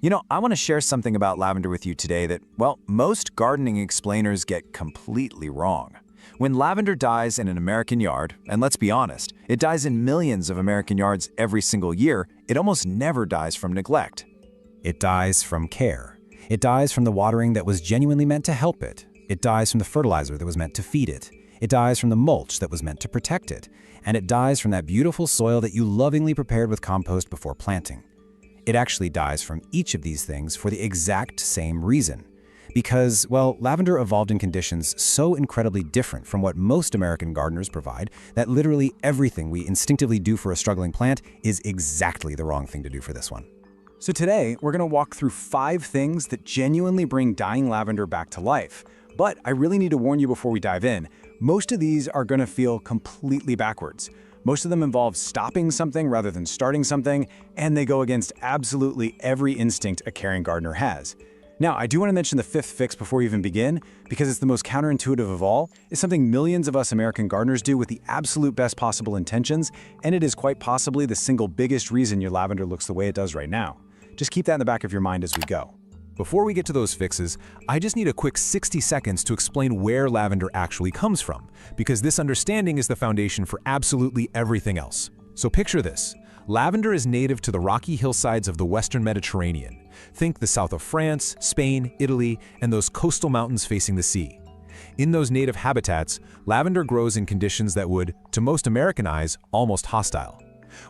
I want to share something about lavender with you today that, well, most gardening explainers get completely wrong. When lavender dies in an American yard, and let's be honest, it dies in millions of American yards every single year, it almost never dies from neglect. It dies from care. It dies from the watering that was genuinely meant to help it. It dies from the fertilizer that was meant to feed it. It dies from the mulch that was meant to protect it. And it dies from that beautiful soil that you lovingly prepared with compost before planting. It actually dies from each of these things for the exact same reason. Because, well, lavender evolved in conditions so incredibly different from what most American gardeners provide that literally everything we instinctively do for a struggling plant is exactly the wrong thing to do for this one. So today, we're going to walk through 5 things that genuinely bring dying lavender back to life. But I really need to warn you before we dive in, most of these are going to feel completely backwards. Most of them involve stopping something rather than starting something, and they go against absolutely every instinct a caring gardener has. Now, I do want to mention the 5th fix before we even begin, because it's the most counterintuitive of all. It's something millions of us American gardeners do with the absolute best possible intentions, and it is quite possibly the single biggest reason your lavender looks the way it does right now. Just keep that in the back of your mind as we go. Before we get to those fixes, I just need a quick 60 seconds to explain where lavender actually comes from, because this understanding is the foundation for absolutely everything else. So picture this. Lavender is native to the rocky hillsides of the Western Mediterranean. Think the south of France, Spain, Italy, and those coastal mountains facing the sea. In those native habitats, lavender grows in conditions that would, to most American eyes, almost hostile.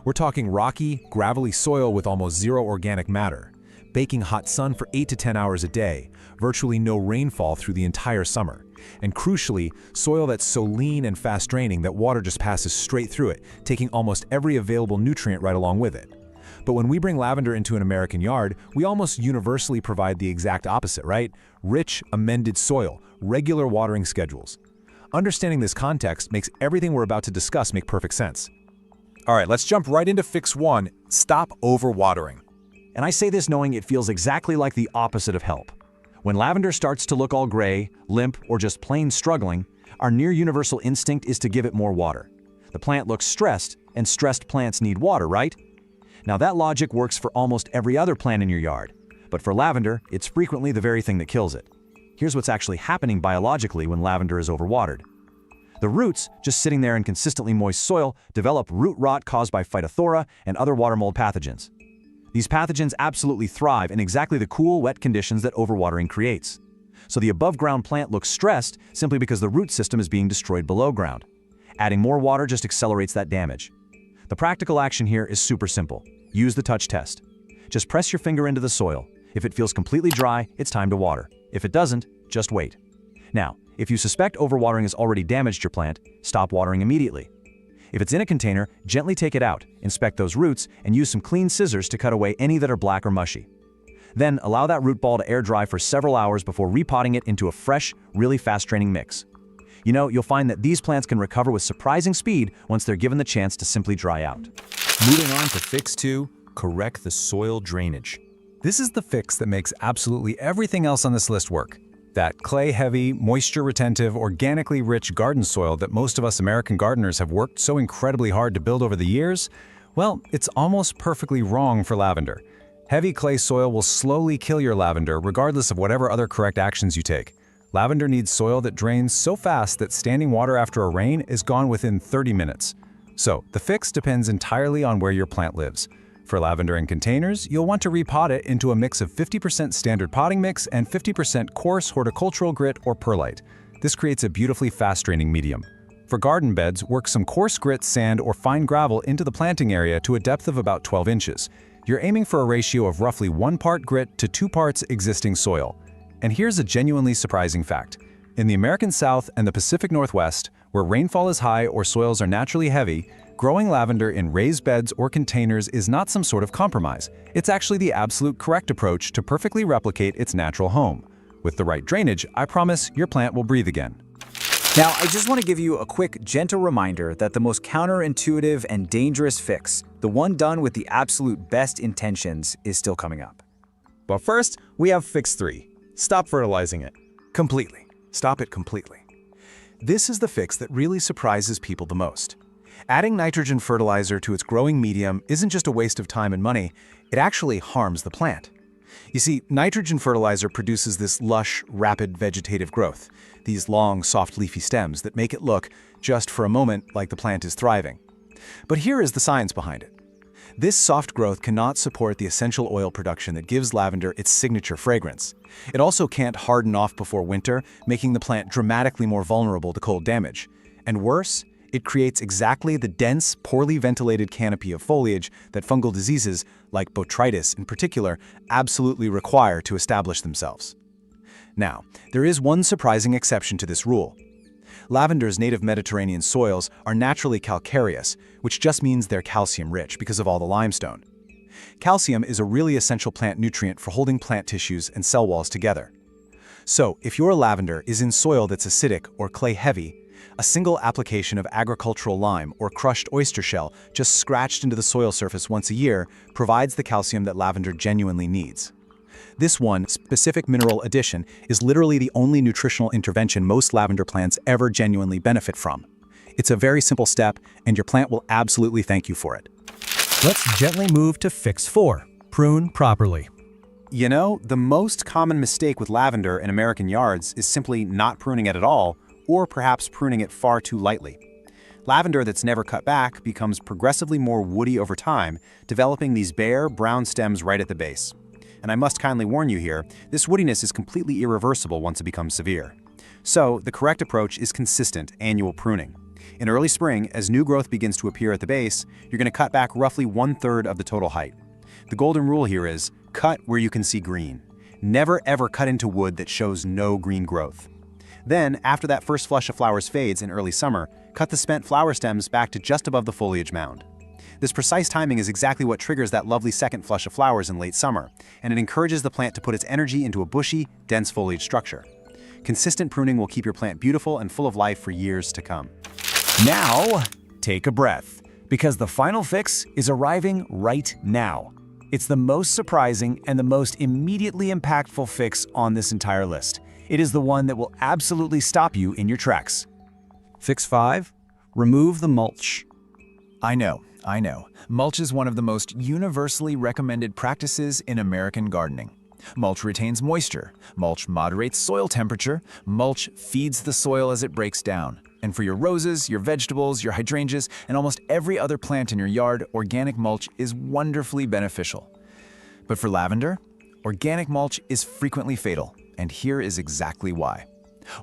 We're talking rocky, gravelly soil with almost zero organic matter, baking hot sun for 8 to 10 hours a day, virtually no rainfall through the entire summer, and crucially, soil that's so lean and fast-draining that water just passes straight through it, taking almost every available nutrient right along with it. But when we bring lavender into an American yard, we almost universally provide the exact opposite, right? Rich, amended soil, regular watering schedules. Understanding this context makes everything we're about to discuss make perfect sense. All right, let's jump right into fix 1, stop overwatering. And I say this knowing it feels exactly like the opposite of help. When lavender starts to look all gray, limp, or just plain struggling, our near universal instinct is to give it more water. The plant looks stressed, and stressed plants need water, right? Now that logic works for almost every other plant in your yard, but for lavender, it's frequently the very thing that kills it. Here's what's actually happening biologically when lavender is overwatered. The roots, just sitting there in consistently moist soil, develop root rot caused by phytophthora and other water mold pathogens. These pathogens absolutely thrive in exactly the cool, wet conditions that overwatering creates. So the above-ground plant looks stressed simply because the root system is being destroyed below ground. Adding more water just accelerates that damage. The practical action here is super simple. Use the touch test. Just press your finger into the soil. If it feels completely dry, it's time to water. If it doesn't, just wait. Now, if you suspect overwatering has already damaged your plant, stop watering immediately. If it's in a container, gently take it out, inspect those roots, and use some clean scissors to cut away any that are black or mushy. Then allow that root ball to air dry for several hours before repotting it into a fresh, really fast-draining mix. You'll find that these plants can recover with surprising speed once they're given the chance to simply dry out. Moving on to fix 2, correct the soil drainage. This is the fix that makes absolutely everything else on this list work. That clay-heavy, moisture-retentive, organically rich garden soil that most of us American gardeners have worked so incredibly hard to build over the years, well, it's almost perfectly wrong for lavender. Heavy clay soil will slowly kill your lavender regardless of whatever other correct actions you take. Lavender needs soil that drains so fast that standing water after a rain is gone within 30 minutes. So, the fix depends entirely on where your plant lives. For lavender in containers, you'll want to repot it into a mix of 50% standard potting mix and 50% coarse horticultural grit or perlite. This creates a beautifully fast-draining medium. For garden beds, work some coarse grit, sand, or fine gravel into the planting area to a depth of about 12 inches. You're aiming for a ratio of roughly 1 part grit to 2 parts existing soil. And here's a genuinely surprising fact. In the American South and the Pacific Northwest, where rainfall is high or soils are naturally heavy, growing lavender in raised beds or containers is not some sort of compromise. It's actually the absolute correct approach to perfectly replicate its natural home. With the right drainage, I promise your plant will breathe again. Now, I just want to give you a quick, gentle reminder that the most counterintuitive and dangerous fix, the one done with the absolute best intentions, is still coming up. But first, we have fix 3. Stop fertilizing it. Completely. Stop it completely. This is the fix that really surprises people the most. Adding nitrogen fertilizer to its growing medium isn't just a waste of time and money, it actually harms the plant. You see, nitrogen fertilizer produces this lush, rapid vegetative growth, these long, soft leafy stems that make it look, just for a moment, like the plant is thriving. But here is the science behind it. This soft growth cannot support the essential oil production that gives lavender its signature fragrance. It also can't harden off before winter, making the plant dramatically more vulnerable to cold damage. And worse, it creates exactly the dense, poorly ventilated canopy of foliage that fungal diseases, like botrytis in particular, absolutely require to establish themselves. Now, there is one surprising exception to this rule. Lavender's native Mediterranean soils are naturally calcareous, which just means they're calcium-rich because of all the limestone. Calcium is a really essential plant nutrient for holding plant tissues and cell walls together. So, if your lavender is in soil that's acidic or clay-heavy, a single application of agricultural lime or crushed oyster shell just scratched into the soil surface once a year provides the calcium that lavender genuinely needs. This one specific mineral addition is literally the only nutritional intervention most lavender plants ever genuinely benefit from. It's a very simple step, and your plant will absolutely thank you for it. Let's gently move to fix 4. Prune properly. You know, the most common mistake with lavender in American yards is simply not pruning it at all, or perhaps pruning it far too lightly. Lavender that's never cut back becomes progressively more woody over time, developing these bare, brown stems right at the base. And I must kindly warn you here, this woodiness is completely irreversible once it becomes severe. So, the correct approach is consistent annual pruning. In early spring, as new growth begins to appear at the base, you're going to cut back roughly 1/3 of the total height. The golden rule here is, cut where you can see green. Never ever cut into wood that shows no green growth. Then, after that first flush of flowers fades in early summer, cut the spent flower stems back to just above the foliage mound. This precise timing is exactly what triggers that lovely second flush of flowers in late summer, and it encourages the plant to put its energy into a bushy, dense foliage structure. Consistent pruning will keep your plant beautiful and full of life for years to come. Now, take a breath, because the final fix is arriving right now. It's the most surprising and the most immediately impactful fix on this entire list. It is the one that will absolutely stop you in your tracks. Fix 5. Remove the mulch. I know. Mulch is one of the most universally recommended practices in American gardening. Mulch retains moisture, mulch moderates soil temperature, mulch feeds the soil as it breaks down. And for your roses, your vegetables, your hydrangeas, and almost every other plant in your yard, organic mulch is wonderfully beneficial. But for lavender, organic mulch is frequently fatal, and here is exactly why.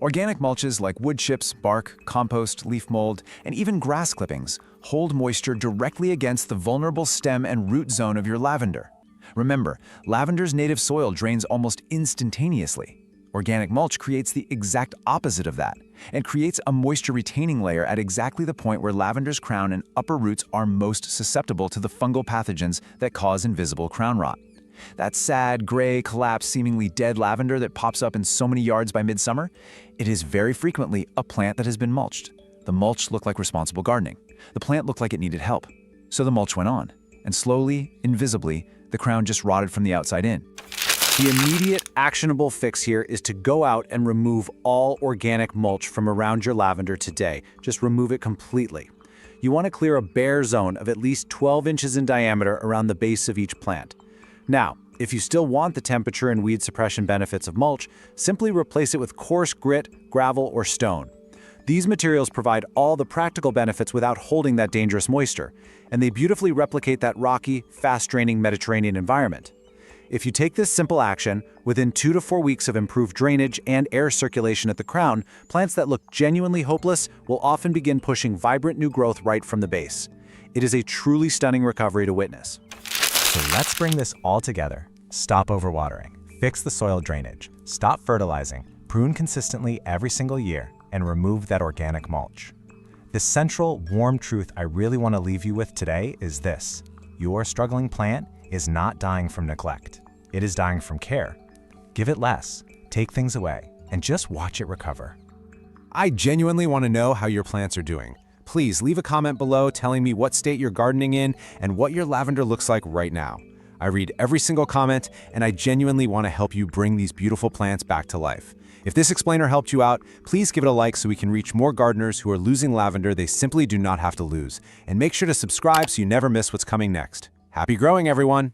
Organic mulches like wood chips, bark, compost, leaf mold, and even grass clippings hold moisture directly against the vulnerable stem and root zone of your lavender. Remember, lavender's native soil drains almost instantaneously. Organic mulch creates the exact opposite of that and creates a moisture-retaining layer at exactly the point where lavender's crown and upper roots are most susceptible to the fungal pathogens that cause invisible crown rot. That sad, gray, collapsed, seemingly dead lavender that pops up in so many yards by midsummer, it is very frequently a plant that has been mulched. The mulch looked like responsible gardening. The plant looked like it needed help. So the mulch went on, and slowly, invisibly, the crown just rotted from the outside in. The immediate, actionable fix here is to go out and remove all organic mulch from around your lavender today. Just remove it completely. You want to clear a bare zone of at least 12 inches in diameter around the base of each plant. Now, if you still want the temperature and weed suppression benefits of mulch, simply replace it with coarse grit, gravel, or stone. These materials provide all the practical benefits without holding that dangerous moisture, and they beautifully replicate that rocky, fast-draining Mediterranean environment. If you take this simple action, within 2 to 4 weeks of improved drainage and air circulation at the crown, plants that look genuinely hopeless will often begin pushing vibrant new growth right from the base. It is a truly stunning recovery to witness. So let's bring this all together. Stop overwatering, fix the soil drainage, stop fertilizing, prune consistently every single year, and remove that organic mulch. The central, warm truth I really want to leave you with today is this: your struggling plant is not dying from neglect. It is dying from care. Give it less, take things away, and just watch it recover. I genuinely want to know how your plants are doing. Please leave a comment below telling me what state you're gardening in and what your lavender looks like right now. I read every single comment, and I genuinely want to help you bring these beautiful plants back to life. If this explainer helped you out, please give it a like so we can reach more gardeners who are losing lavender they simply do not have to lose. And make sure to subscribe so you never miss what's coming next. Happy growing, everyone!